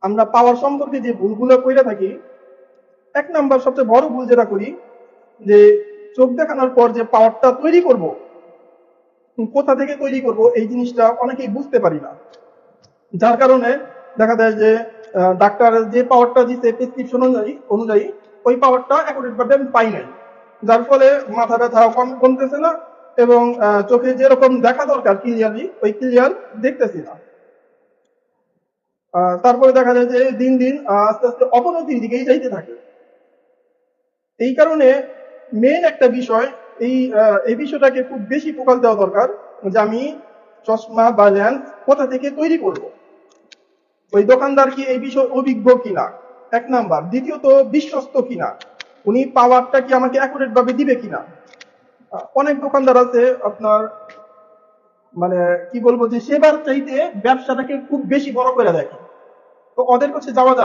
আমরা পাওয়ার সম্পর্কে যে ভুলগুলো করে থাকি, এক নাম্বার সবচেয়ে বড় ভুল যেটা করি, যে চোখ দেখানোর পর যে পাওয়ারটা তৈরি করব, কোথা থেকে তৈরি করব এই জিনিসটা অনেকেই বুঝতে পারি না। যার কারণে দেখা যায় যে ডাক্তার যে পাওয়ারটা দিচ্ছে প্রেসক্রিপশন অনুযায়ী ওই পাওয়ারটা অ্যাকুরেট ভাবে আমি পাই নাই। যার ফলে মাথা ব্যথা কমতেছে না, এবং চোখে যেরকম দেখা দরকার ক্লিয়ারলি ওই ক্লিয়ার দেখতেছি না। তারপরে দেখা যায় যে দিন দিন আস্তে আস্তে অবনতির দিকেই যাইতে থাকে। এই কারণে মেন একটা বিষয়, এই বিষয়টাকে খুব বেশি ফোকাস দেওয়া দরকার, যে আমি চশমা বা লেন্স কোথা থেকে তৈরি করব, ওই দোকানদার কি এই বিষয়ে অভিজ্ঞ কিনা, এক নাম্বার। দ্বিতীয়ত বিশ্বস্ত কিনা, উনি পাওয়ারটা কি আমাকে অ্যাকুরেট ভাবে দিবে কিনা। অনেক দোকানদার আছে আপনার, মানে কি বলবো, যে সেবার চাইতে ব্যবসাটাকে খুব বেশি বড় করে দেখে। তো ওদের কাছে যাওয়া